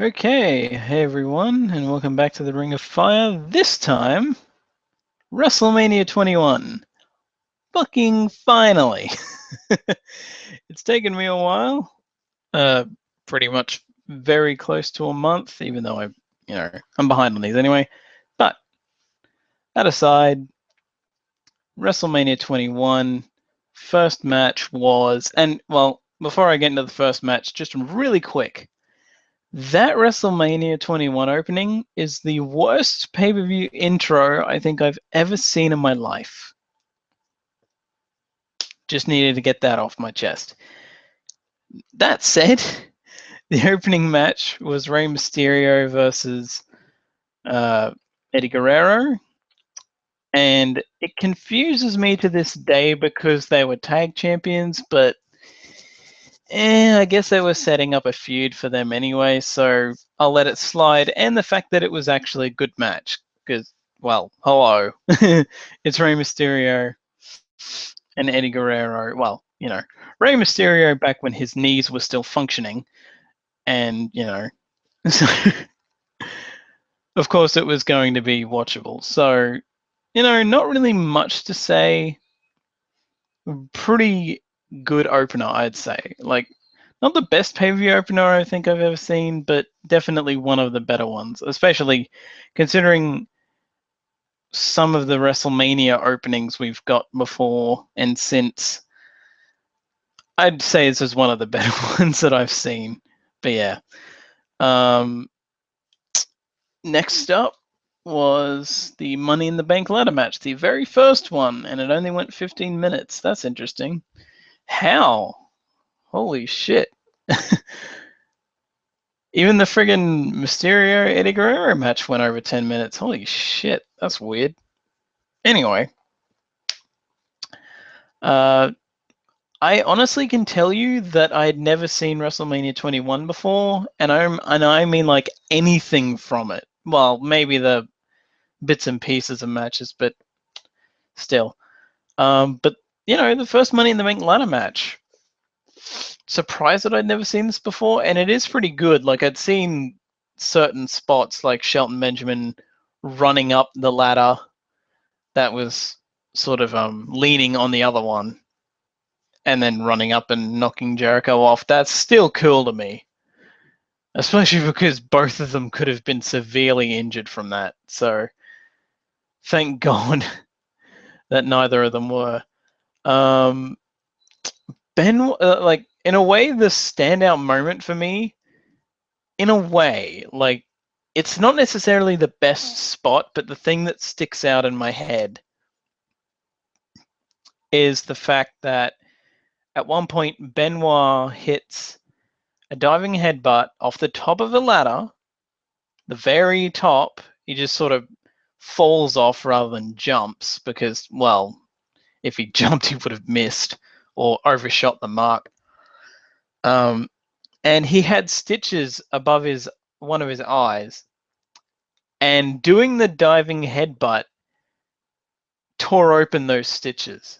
Okay, hey everyone, and welcome back to the Ring of Fire. This time, WrestleMania 21. Fucking finally! It's taken me a while, pretty much very close to a month, even though I'm behind on these anyway. But that aside, WrestleMania 21 first match was, and well, before I get into the first match, just really quick. That WrestleMania 21 opening is the worst pay-per-view intro I think I've ever seen in my life. Just needed to get that off my chest. That said, the opening match was Rey Mysterio versus Eddie Guerrero, and it confuses me to this day because they were tag champions, but I guess they were setting up a feud for them anyway, so I'll let it slide. And the fact that it was actually a good match, because, well, hello. It's Rey Mysterio and Eddie Guerrero. Well, Rey Mysterio back when his knees were still functioning. And, so, of course it was going to be watchable. So, not really much to say. Pretty good opener, I'd say. Like, not the best pay-per-view opener I think I've ever seen, but definitely one of the better ones, especially considering some of the WrestleMania openings we've got before and since. I'd say this is one of the better ones that I've seen. But yeah. Next up was the Money in the Bank ladder match, the very first one, and it only went 15 minutes. That's interesting. How? Holy shit. Even the friggin' Mysterio Eddie Guerrero match went over 10 minutes. Holy shit, that's weird. Anyway, I honestly can tell you that I had never seen WrestleMania 21 before, and I mean like anything from it. Well, maybe the bits and pieces of matches, but still. But the first Money in the Bank ladder match. Surprised that I'd never seen this before, and it is pretty good. Like, I'd seen certain spots like Shelton Benjamin running up the ladder that was sort of leaning on the other one and then running up and knocking Jericho off. That's still cool to me, especially because both of them could have been severely injured from that. So thank God that neither of them were. Ben, like, in a way, the standout moment for me, in a way, like, it's not necessarily the best spot, but the thing that sticks out in my head is the fact that at one point Benoit hits a diving headbutt off the top of the ladder, the very top. He just sort of falls off rather than jumps because, well, if he jumped, he would have missed or overshot the mark. And he had stitches above one of his eyes, and doing the diving headbutt tore open those stitches.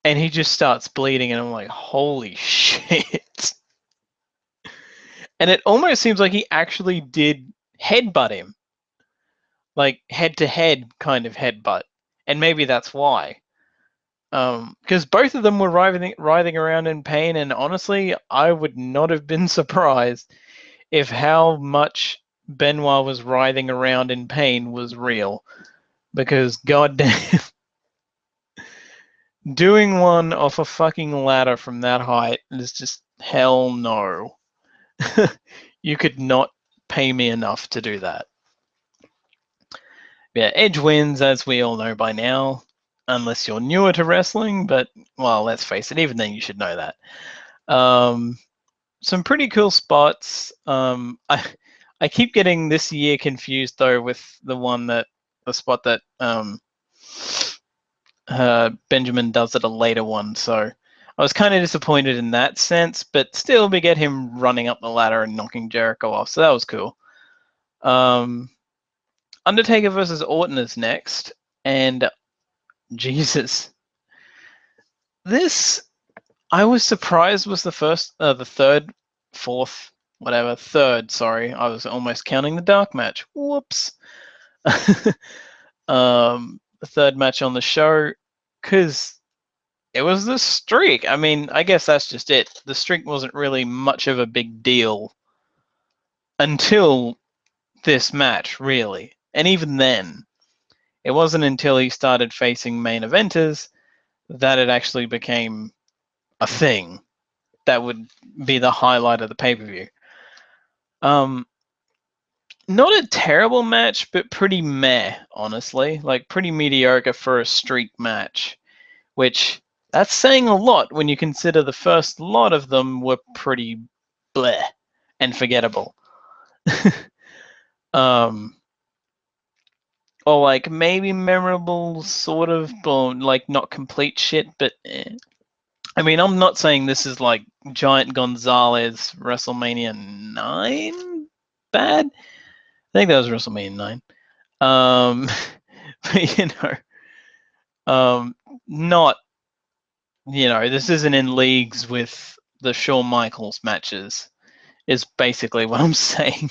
And he just starts bleeding, and I'm like, holy shit. And it almost seems like he actually did headbutt him. Like, head-to-head kind of headbutt. And maybe that's why. Because both of them were writhing around in pain, and honestly, I would not have been surprised if how much Benoit was writhing around in pain was real. Because, goddamn, doing one off a fucking ladder from that height is just hell no. You could not pay me enough to do that. Yeah, Edge wins, as we all know by now, unless you're newer to wrestling, but, well, let's face it, even then you should know that. Some pretty cool spots. I keep getting this year confused, though, with the spot that Benjamin does at a later one, so I was kind of disappointed in that sense, but still we get him running up the ladder and knocking Jericho off, so that was cool. Undertaker versus Orton is next, and Jesus. This, I was surprised, was the third, fourth, whatever, third, sorry. I was almost counting the dark match. Whoops. The third match on the show, because it was the streak. I mean, I guess that's just it. The streak wasn't really much of a big deal until this match, really. And even then, it wasn't until he started facing main eventers that it actually became a thing that would be the highlight of the pay-per-view. Not a terrible match, but pretty meh, honestly. Like, pretty mediocre for a streak match, which that's saying a lot when you consider the first lot of them were pretty bleh and forgettable. Or like maybe memorable, sort of, or like not complete shit, but I mean, I'm not saying this is like Giant Gonzalez WrestleMania 9 bad. I think that was WrestleMania 9. But not, this isn't in leagues with the Shawn Michaels matches, is basically what I'm saying.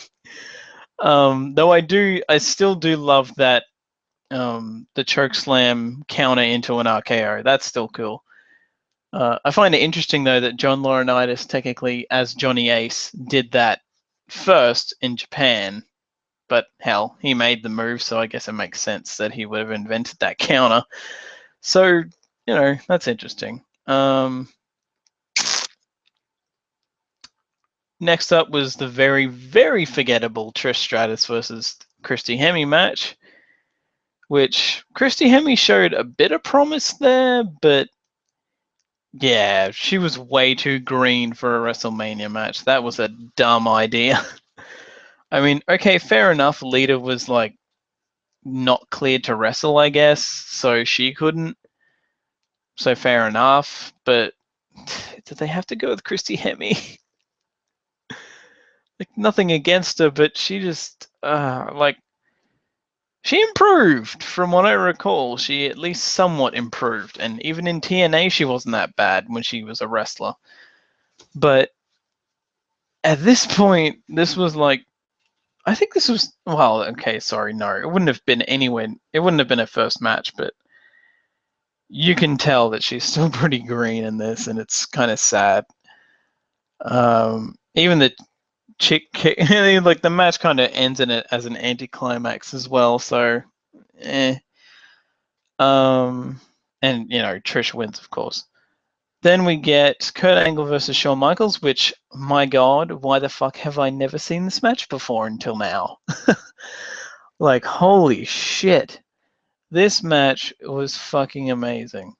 Though I still do love that the choke slam counter into an RKO. That's still cool. I find it interesting though that John Laurinaitis, technically as Johnny Ace, did that first in Japan, but hell, he made the move, so I guess it makes sense that he would have invented that counter. So that's interesting. Next up was the very, very forgettable Trish Stratus versus Christy Hemme match, which Christy Hemme showed a bit of promise there, but yeah, she was way too green for a WrestleMania match. That was a dumb idea. I mean, okay, fair enough. Lita was like not cleared to wrestle, I guess, so she couldn't. So fair enough, but did they have to go with Christy Hemme? Like, nothing against her, but she just she improved from what I recall. She at least somewhat improved, and even in TNA she wasn't that bad when she was a wrestler. But at this point, this was like, I think this was, well, okay, sorry, no, it wouldn't have been anywhere. It wouldn't have been her first match, but you can tell that she's still pretty green in this, and it's kind of sad. Even the chick kick, like the match kind of ends in it as an anticlimax as well. So, eh. And Trish wins, of course. Then we get Kurt Angle versus Shawn Michaels, which, my God, why the fuck have I never seen this match before until now? Like, holy shit. This match was fucking amazing.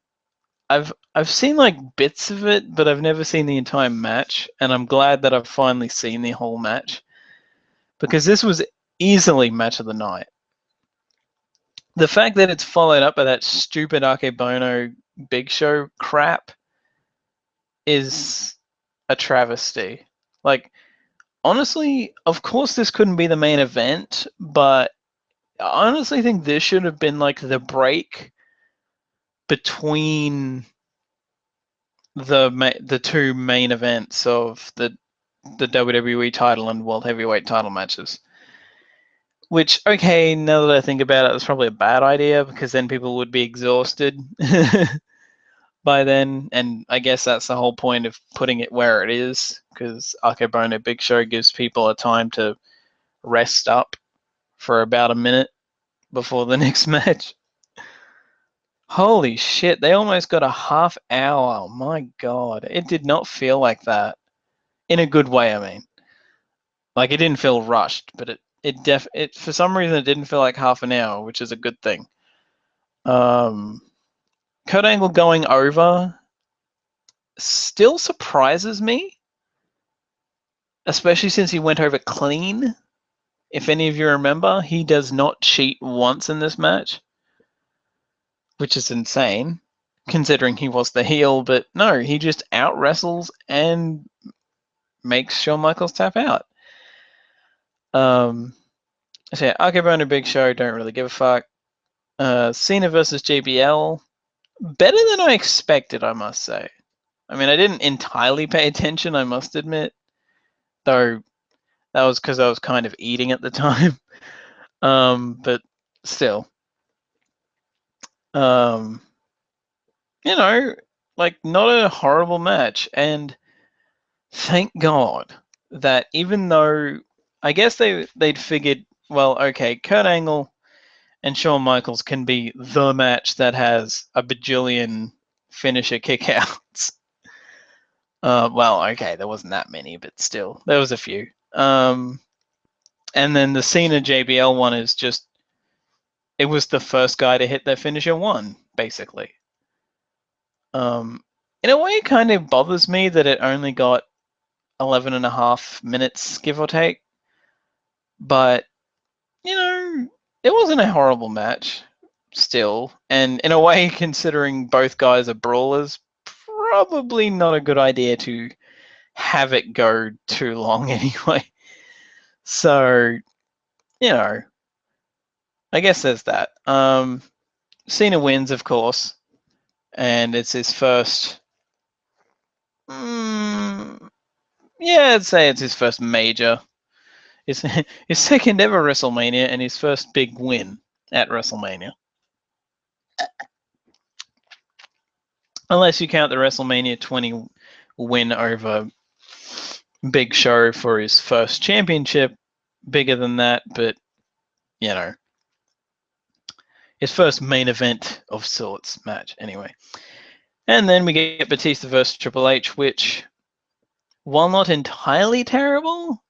I've seen like bits of it, but I've never seen the entire match, and I'm glad that I've finally seen the whole match, because this was easily match of the night. The fact that it's followed up by that stupid Akebono Big Show crap is a travesty. Like, honestly, of course this couldn't be the main event, but I honestly think this should have been like the break between the two main events of the WWE title and World Heavyweight title matches. Which, okay, now that I think about it, it's probably a bad idea, because then people would be exhausted by then, and I guess that's the whole point of putting it where it is, because Akebono Big Show gives people a time to rest up for about a minute before the next match. Holy shit, they almost got a half hour. My God, it did not feel like that. In a good way, I mean. Like, it didn't feel rushed, but it for some reason it didn't feel like half an hour, which is a good thing. Kurt Angle going over still surprises me, especially since he went over clean. If any of you remember, he does not cheat once in this match, which is insane, considering he was the heel. But no, he just out wrestles and makes Shawn Michaels tap out. So yeah, Akebono Big Show, don't really give a fuck. Cena versus JBL, better than I expected, I must say. I mean, I didn't entirely pay attention, I must admit, though That was because I was kind of eating at the time. But still, um, you know, like not a horrible match. And thank God that even though I guess they'd figured, well, okay, Kurt Angle and Shawn Michaels can be the match that has a bajillion finisher kickouts. Well, okay, there wasn't that many, but still, there was a few. And then the Cena JBL one is just, it was the first guy to hit their finisher one, basically. In a way, it kind of bothers me that it only got 11 and a half minutes, give or take. But, it wasn't a horrible match still. And in a way, considering both guys are brawlers, probably not a good idea to have it go too long anyway. So, I guess there's that. Cena wins, of course, and it's his first. Yeah, I'd say it's his first major. His his second ever WrestleMania and his first big win at WrestleMania. Unless you count the WrestleMania 20 win over Big Show for his first championship, bigger than that, but his first main event of sorts match anyway. And then we get Batista versus Triple H, which, while not entirely terrible,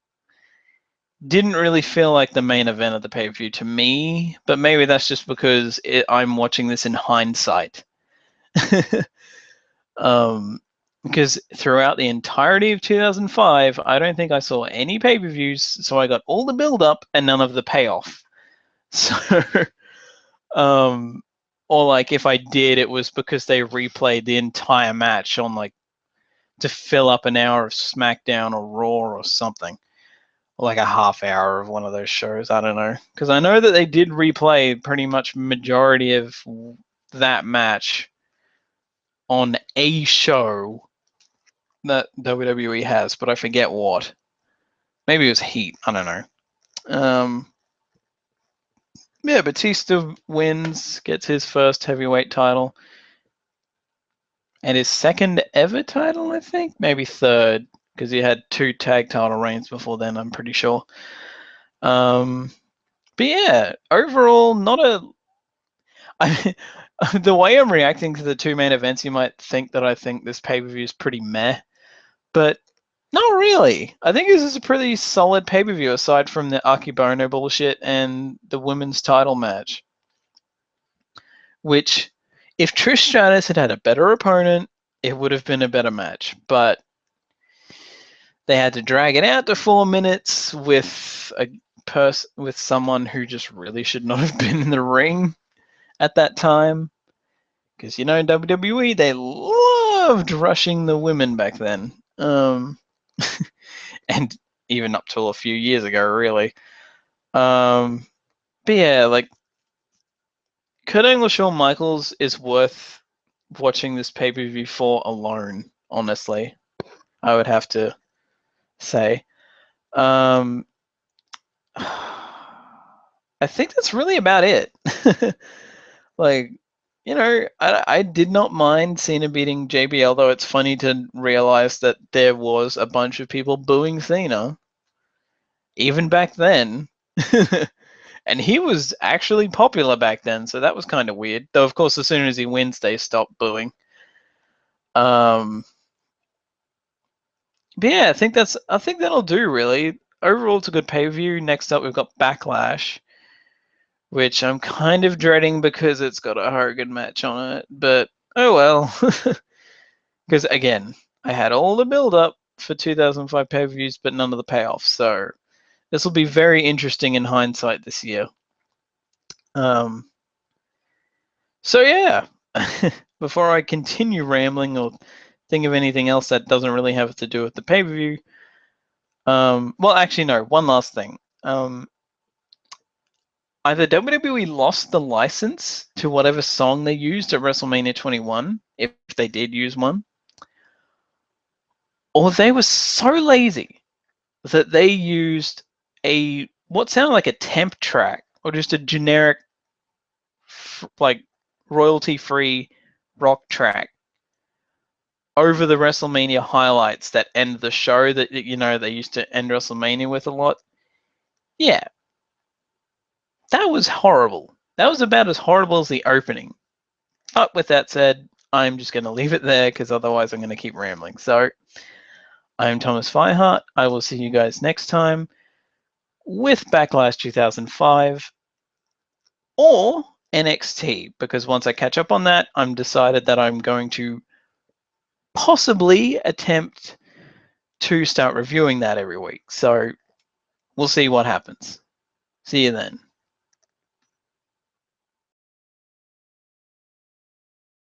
didn't really feel like the main event of the pay-per-view to me, but maybe that's just because I'm watching this in hindsight. Because throughout the entirety of 2005, I don't think I saw any pay-per-views, so I got all the build-up and none of the payoff. So, or like if I did, it was because they replayed the entire match on to fill up an hour of SmackDown or Raw or something. Like a half hour of one of those shows. I don't know. Because I know that they did replay pretty much majority of that match on a show that WWE has, but I forget what. Maybe it was Heat. I don't know. Yeah, Batista wins, gets his first heavyweight title. And his second ever title, I think? Maybe third, because he had 2 tag title reigns before then, I'm pretty sure. But yeah, overall, not a. The way I'm reacting to the 2 main events, you might think that I think this pay-per-view is pretty meh, but not really. I think this is a pretty solid pay-per-view aside from the Akibono bullshit and the women's title match. Which, if Trish Stratus had had a better opponent, it would have been a better match. But they had to drag it out to 4 minutes with with someone who just really should not have been in the ring at that time. Because, WWE, they loved rushing the women back then. And even up till a few years ago, really. But yeah, Kurt Angle Shawn Michaels is worth watching this pay-per-view for alone, honestly. I would have to say. I think that's really about it. I did not mind Cena beating JBL, though it's funny to realize that there was a bunch of people booing Cena, even back then. And he was actually popular back then, so that was kind of weird. Though, of course, as soon as he wins, they stop booing. But yeah, I think that'll do, really. Overall, it's a good pay-per-view. Next up, we've got Backlash, which I'm kind of dreading because it's got a Hogan match on it. But, oh well. Because, again, I had all the build-up for 2005 pay-per-views, but none of the payoff. So this will be very interesting in hindsight this year. So yeah, before I continue rambling or think of anything else that doesn't really have to do with the pay-per-view, well, actually, no, one last thing. Either WWE lost the license to whatever song they used at WrestleMania 21, if they did use one, or they were so lazy that they used a what sounded like a temp track or just a generic like royalty-free rock track over the WrestleMania highlights that end the show that they used to end WrestleMania with a lot. Yeah, that was horrible. That was about as horrible as the opening. But with that said, I'm just going to leave it there because otherwise I'm going to keep rambling. So, I'm Thomas Fireheart. I will see you guys next time with Backlash 2005 or NXT, because once I catch up on that, I'm decided that I'm going to possibly attempt to start reviewing that every week. So we'll see what happens. See you then.